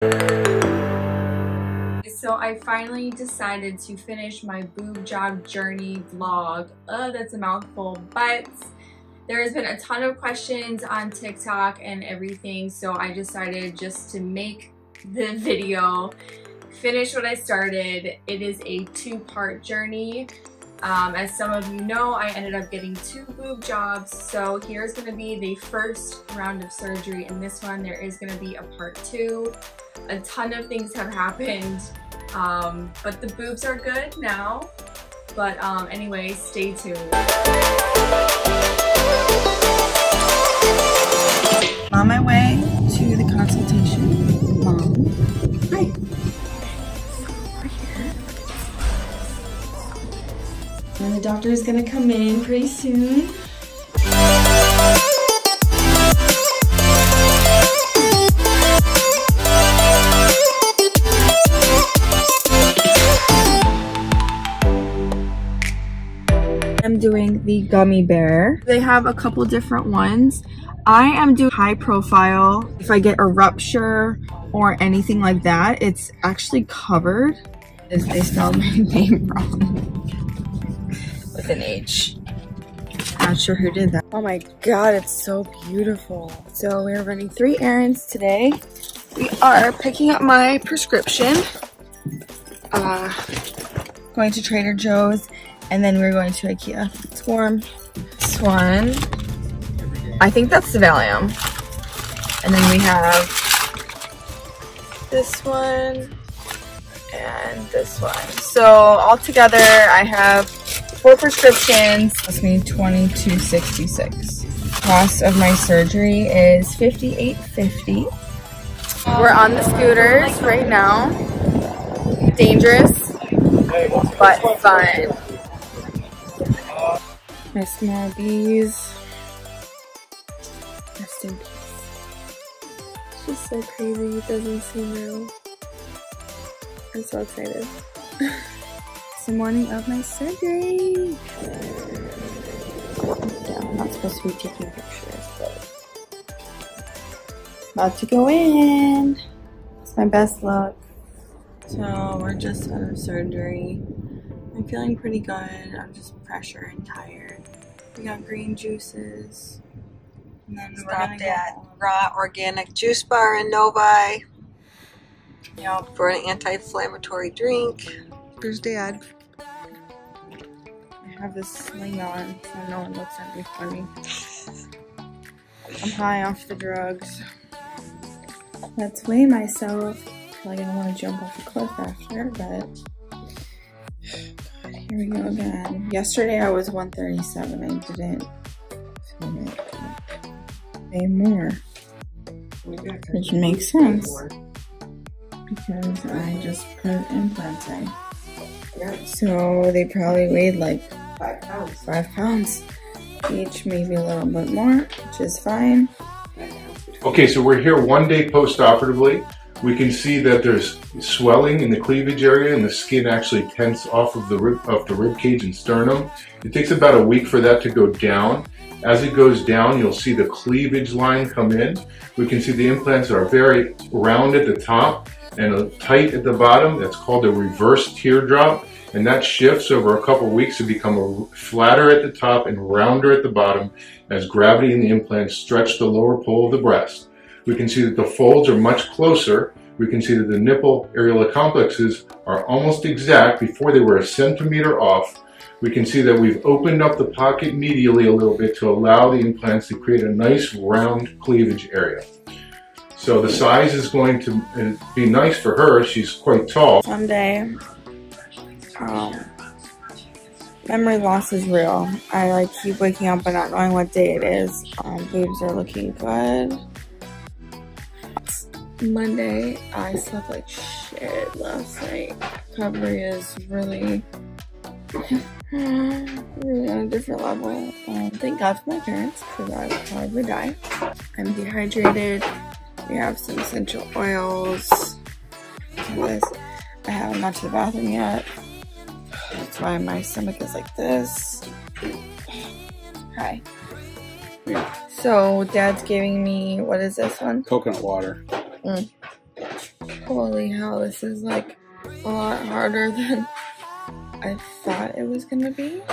So I finally decided to finish my boob job journey vlog. That's a mouthful, but there has been a ton of questions on TikTok and everything, so I decided just to make the video, finish what I started. It is a two-part journey. As some of you know, I ended up getting 2 boob jobs, so here's going to be the first round of surgery. In this one, there is going to be a part 2. A ton of things have happened, but the boobs are good now. But anyway, stay tuned. On my way to the consultation. Mom. Hi. And the doctor is gonna come in pretty soon. I'm doing the gummy bear. They have a couple different ones. I am doing high profile. If I get a rupture or anything like that, it's actually covered. They spelled my name wrong with an H. Not sure who did that. Oh my god, it's so beautiful. So we're running 3 errands today. We are picking up my prescription, going to Trader Joe's, and then we're going to IKEA. It's warm. This one, I think that's the Valium. And then we have this one and this one. So all together, I have 4 prescriptions. Cost me $22.66. Cost of my surgery is $58.50. We're on the scooters right now. Dangerous, but fun. My small bees. Rest in peace. It's just so crazy. It doesn't seem real. I'm so excited. It's the morning of my surgery. Yeah, I'm not supposed to be taking pictures, but about to go in. It's my best look. So we're just out of surgery. I'm feeling pretty good. I'm just pressure and tired. We got green juices. And then Stopped at Raw Organic Juice Bar in Novi. Yep. For an anti-inflammatory drink. Here's Dad. I have this sling on so no one looks at me funny. I'm high off the drugs. Let's weigh myself. Probably gonna want to jump off a cliff after, but God, here we go again. Yesterday I was 137. I didn't feel it. Way more. Which makes sense. Because I just put implants in. So they probably weighed like 5 pounds each, maybe a little bit more, which is fine. Okay, so we're here 1 day post-operatively. We can see that there's swelling in the cleavage area and the skin actually tense off of the rib cage and sternum. It takes about a week for that to go down. As it goes down, you'll see the cleavage line come in. We can see the implants are very round at the top and tight at the bottom. That's called a reverse teardrop, and that shifts over a couple weeks to become flatter at the top and rounder at the bottom as gravity in the implants stretch the lower pole of the breast. We can see that the folds are much closer. We can see that the nipple areola complexes are almost exact before they were a centimeter off. We can see that we've opened up the pocket medially a little bit to allow the implants to create a nice round cleavage area. So the size is going to be nice for her. She's quite tall. Someday, memory loss is real. I like keep waking up but not knowing what day it is. Boobs are looking good. Monday, I slept like shit last night. Recovery is really on a different level. Thank God for my parents, because I would probably die. I'm dehydrated. We have some essential oils. I haven't gone to the bathroom yet. That's why my stomach is like this. Hi. So Dad's giving me, what is this one? Coconut water. Holy hell, this is like a lot harder than I thought it was gonna be.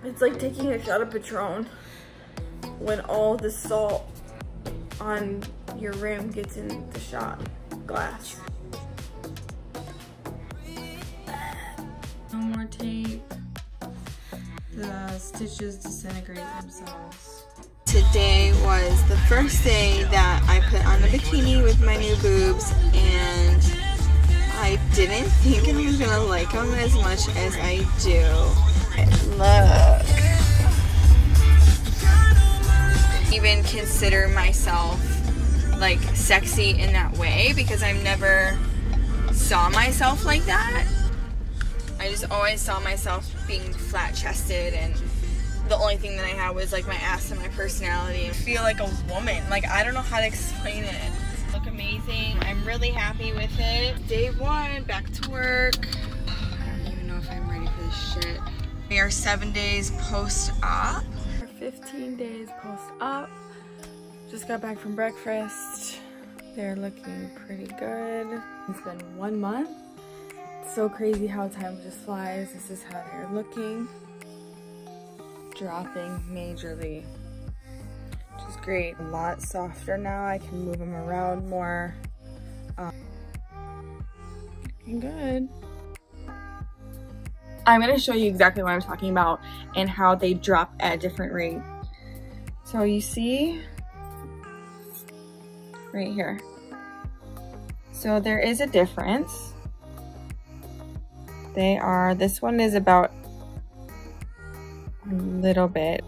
It's like taking a shot of Patron when all the salt on your rim gets in the shot glass. No more tape. The stitches disintegrate themselves. Today was the first day that I put on the bikini with my new boobs, and I didn't think I was gonna like them as much as I do. Look. Even consider myself like sexy in that way because I've never saw myself like that. I just always saw myself being flat chested, and the only thing that I had was like my ass and my personality. I feel like a woman. Like, I don't know how to explain it. Look amazing. I'm really happy with it. Day one, back to work. I don't even know if I'm ready for this shit. We are 7 days post-op. 15 days post-op. Just got back from breakfast. They're looking pretty good. It's been 1 month. It's so crazy how time just flies. This is how they're looking. Dropping majorly, which is great. A lot softer now. I can move them around more. Looking good. I'm going to show you exactly what I'm talking about and how they drop at a different rate. So you see right here. So there is a difference. This one is about a little bit.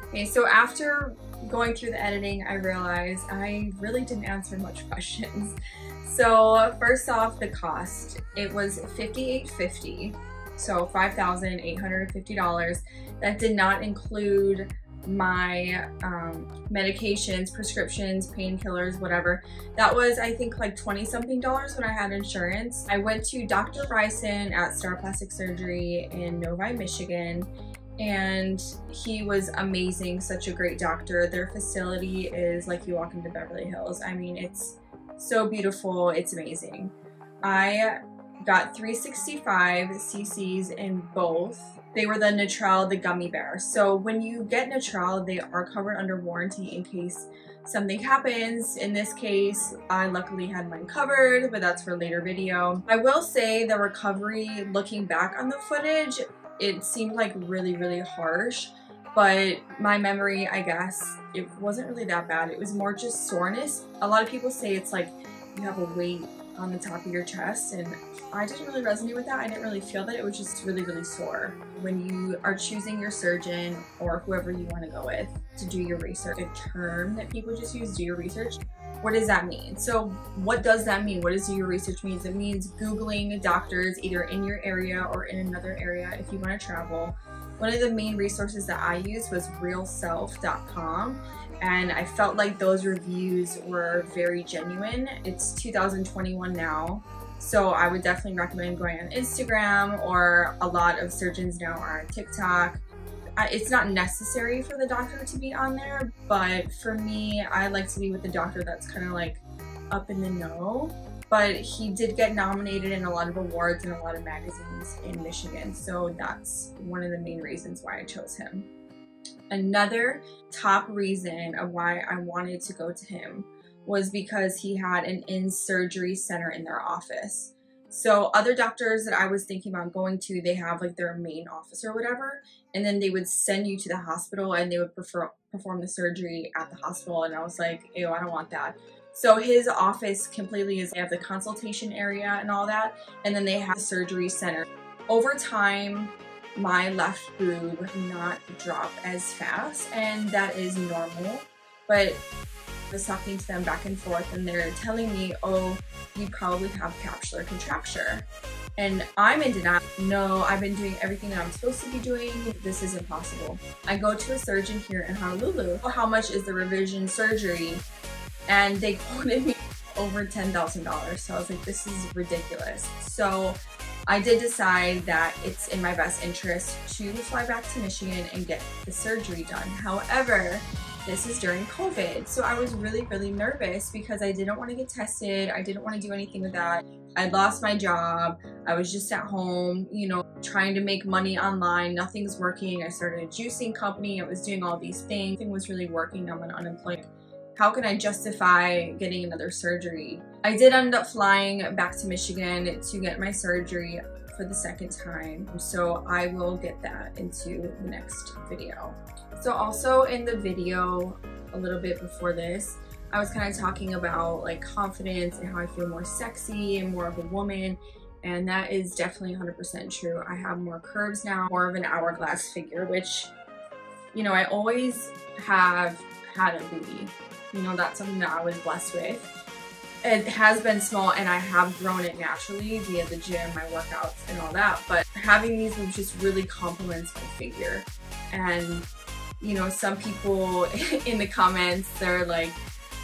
Okay, so after going through the editing, I realized I really didn't answer much questions. So first off, the cost. It was $58.50. So $5,850. That did not include my medications, prescriptions, painkillers, whatever. That was, I think, like $20-something when I had insurance. I went to Dr. Bryson at Star Plastic Surgery in Novi, Michigan, and he was amazing, such a great doctor. Their facility is like you walk into Beverly Hills. I mean, it's so beautiful, it's amazing. I got 365 cc's in both. They were the Natrel, the gummy bear. So when you get Natrel, they are covered under warranty in case something happens. In this case, I luckily had mine covered, but that's for a later video. I will say the recovery, looking back on the footage, it seemed like really, really harsh, but my memory, I guess, it wasn't really that bad. It was more just soreness. A lot of people say it's like you have a weight on the top of your chest, and I didn't really resonate with that. I didn't really feel that. It was just really, really sore. When you are choosing your surgeon or whoever you want to go with to do your research, a term that people just use, do your research. What does that mean? So what does that mean? What does do your research mean? It means Googling doctors either in your area or in another area if you want to travel. One of the main resources that I used was realself.com, and I felt like those reviews were very genuine. It's 2021 now, so I would definitely recommend going on Instagram, or a lot of surgeons now are on TikTok. It's not necessary for the doctor to be on there, but for me, I like to be with the doctor that's kind of like up in the know. But he did get nominated in a lot of awards in a lot of magazines in Michigan, so that's one of the main reasons why I chose him. Another top reason of why I wanted to go to him was because he had an in-surgery center in their office. So other doctors that I was thinking about going to, they have like their main office or whatever, and then they would send you to the hospital and they would perform the surgery at the hospital, and I was like, ew, I don't want that. So his office completely is, they have the consultation area and all that, and then they have the surgery center. Over time, my left boob would not drop as fast, and that is normal, but I was talking to them back and forth, and they're telling me, oh, you probably have capsular contracture. And I'm in denial. No, I've been doing everything that I'm supposed to be doing. This is impossible. I go to a surgeon here in Honolulu. How much is the revision surgery? And they quoted me over $10,000. So I was like, this is ridiculous. So I did decide that it's in my best interest to fly back to Michigan and get the surgery done. However, this is during COVID. So I was really nervous because I didn't want to get tested. I didn't want to do anything with that. I lost my job. I was just at home, you know, trying to make money online. Nothing's working. I started a juicing company. I was doing all these things. Nothing was really working. I'm an unemployed. How can I justify getting another surgery? I did end up flying back to Michigan to get my surgery for the second time. So I will get that into the next video. So also in the video a little bit before this, I was kind of talking about like confidence and how I feel more sexy and more of a woman. And that is definitely 100% true. I have more curves now, more of an hourglass figure, which, you know, I always have had a booty. You know, that's something that I was blessed with. It has been small and I have grown it naturally via the gym, my workouts and all that, but having these boobs just really complements my figure. And you know, some people in the comments, they're like,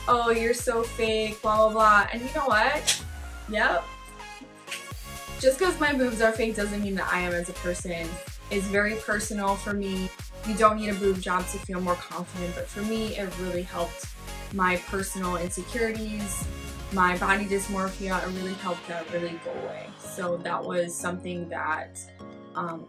oh, you're so fake, blah blah blah. And you know what? Yep. Just because my boobs are fake doesn't mean that I am as a person. It's very personal for me. You don't need a boob job to feel more confident, but for me it really helped my personal insecurities, my body dysmorphia. It really helped that really go away. So that was something that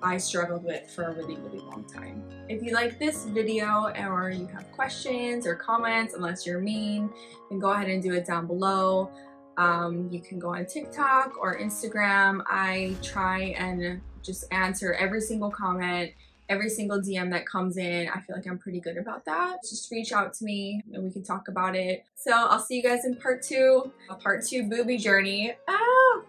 I struggled with for a really long time. If you like this video or you have questions or comments, unless you're mean, then go ahead and do it down below. You can go on TikTok or Instagram. I try and just answer every single comment, every single DM that comes in. I feel like I'm pretty good about that. Just reach out to me and we can talk about it. So I'll see you guys in part 2 booby journey. Ah!